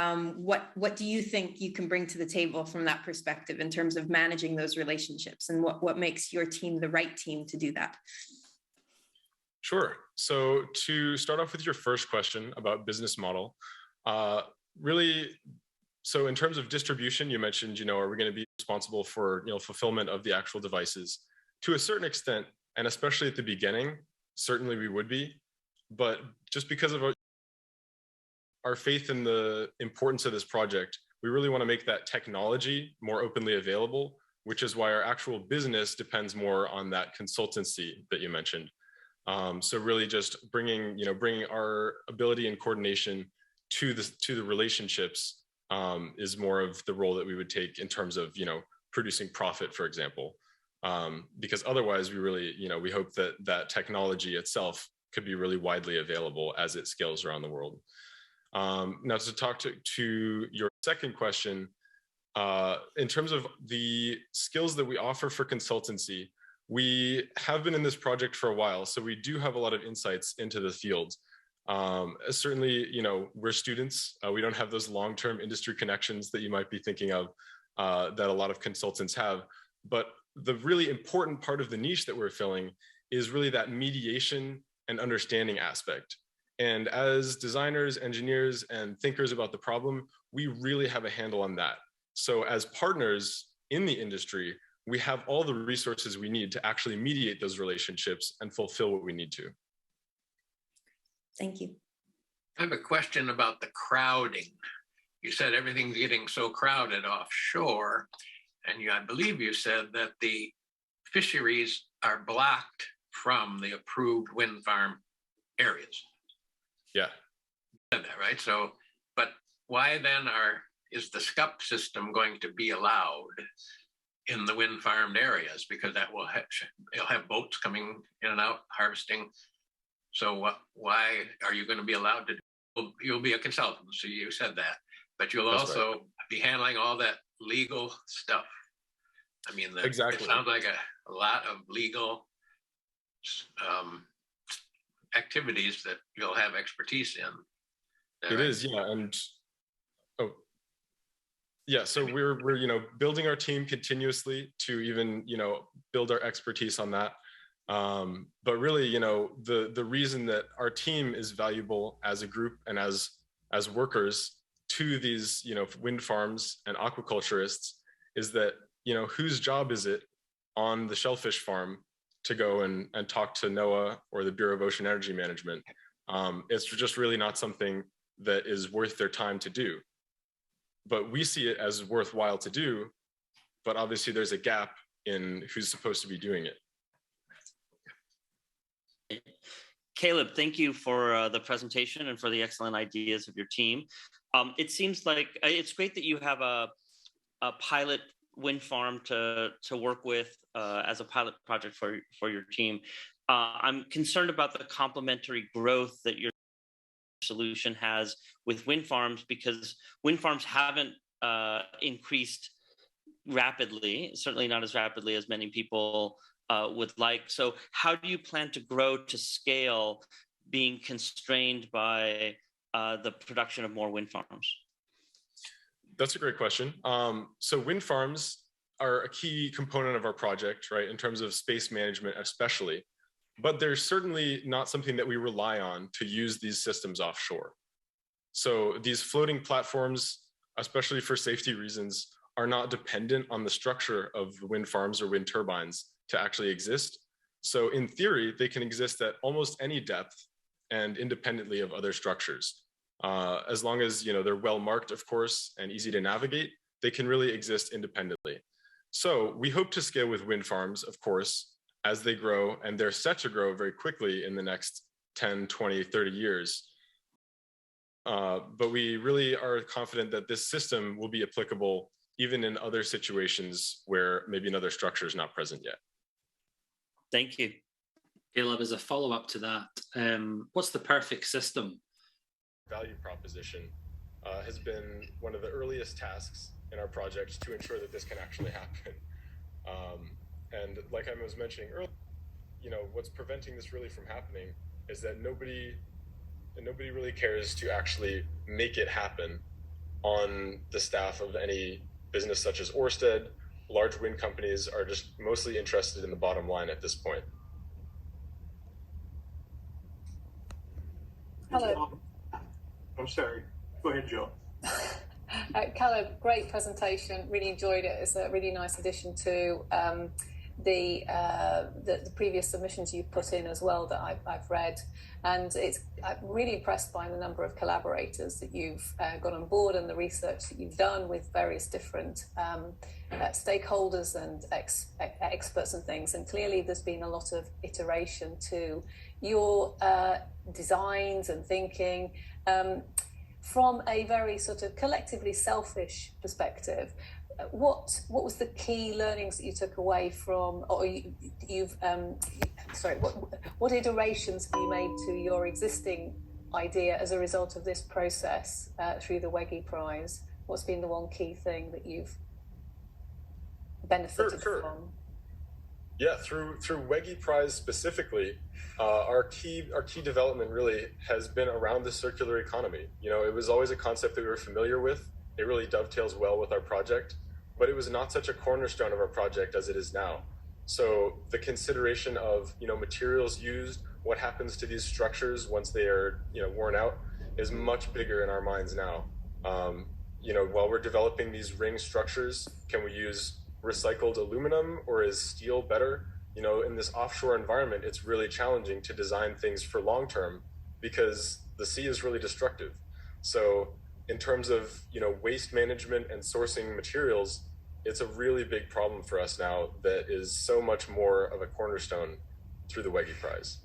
What do you think you can bring to the table from that perspective in terms of managing those relationships, and what makes your team the right team to do that? Sure. So to start off with your first question about business model, really, so in terms of distribution, you mentioned, are we going to be responsible for, fulfillment of the actual devices? To a certain extent, and especially at the beginning, certainly we would be. But just because of our faith in the importance of this project, we really want to make that technology more openly available, which is why our actual business depends more on that consultancy that you mentioned. So really just bringing our ability and coordination to the relationships is more of the role that we would take in terms of, producing profit, for example. Because otherwise we really, we hope that technology itself could be really widely available as it scales around the world. Now to talk to your second question, in terms of the skills that we offer for consultancy, we have been in this project for a while, so we do have a lot of insights into the field. Certainly, we're students. We don't have those long-term industry connections that you might be thinking of, that a lot of consultants have. But the really important part of the niche that we're filling is really that mediation and understanding aspect. And as designers, engineers, and thinkers about the problem, we really have a handle on that. So as partners in the industry, we have all the resources we need to actually mediate those relationships and fulfill what we need to. Thank you. I have a question about the crowding. You said everything's getting so crowded offshore, and I believe you said that the fisheries are blocked from the approved wind farm areas. Yeah. You said that, right? So, but why then is the Scupp system going to be allowed in the wind farmed areas? Because that it'll have boats coming in and out harvesting. So why are you going to be allowed to? You'll be a consultant, so you said that, but you'll That's also right. be handling all that legal stuff. I mean, Exactly. It sounds like a lot of legal activities that you'll have expertise in. It is, yeah, and yeah. So we're building our team continuously to even build our expertise on that. But really, the reason that our team is valuable as a group and as workers to these wind farms and aquaculturists is that whose job is it on the shellfish farm to go and talk to NOAA or the Bureau of Ocean Energy Management? It's just really not something that is worth their time to do. But we see it as worthwhile to do, but obviously there's a gap in who's supposed to be doing it. Caleb, thank you for the presentation and for the excellent ideas of your team. It seems like it's great that you have a pilot wind farm to work with as a pilot project for your team. I'm concerned about the complementary growth that your solution has with wind farms, because wind farms haven't increased rapidly, certainly not as rapidly as many people would like. So how do you plan to grow to scale, being constrained by the production of more wind farms? That's a great question. So wind farms are a key component of our project, right, in terms of space management especially, but they're certainly not something that we rely on to use these systems offshore. So these floating platforms, especially for safety reasons, are not dependent on the structure of wind farms or wind turbines to actually exist. So in theory, they can exist at almost any depth and independently of other structures. As long as they're well marked, of course, and easy to navigate, they can really exist independently. So we hope to scale with wind farms, of course, as they grow, and they're set to grow very quickly in the next 10, 20, 30 years. But we really are confident that this system will be applicable even in other situations where maybe another structure is not present yet. Thank you. Caleb, as a follow-up to that, what's the perfect system? Value proposition has been one of the earliest tasks in our project to ensure that this can actually happen. And like I was mentioning earlier, what's preventing this really from happening is that nobody really cares to actually make it happen on the staff of any business such as Ørsted. Large wind companies are just mostly interested in the bottom line at this point. Hello. I'm sorry. Go ahead, Joe. Caleb, great presentation. Really enjoyed it. It's a really nice addition to the previous submissions you've put in as well that I've read. And I'm really impressed by the number of collaborators that you've got on board and the research that you've done with various different stakeholders and experts and things. And clearly there's been a lot of iteration to your designs and thinking. From a very sort of collectively selfish perspective, what was the key learnings that you took away from, or what iterations have you made to your existing idea as a result of this process through the Wege Prize? What's been the one key thing that you've benefited from? Yeah, through Wege Prize specifically, our key development really has been around the circular economy. You know, it was always a concept that we were familiar with. It really dovetails well with our project, but it was not such a cornerstone of our project as it is now. So the consideration of, you know, materials used, what happens to these structures once they are, you know, worn out, is much bigger in our minds now. You know, while we're developing these ring structures, can we use recycled aluminum, or is steel better? You know, in this offshore environment, it's really challenging to design things for long term because the sea is really destructive. So in terms of, you know, waste management and sourcing materials, it's a really big problem for us now that is so much more of a cornerstone through the Wege Prize.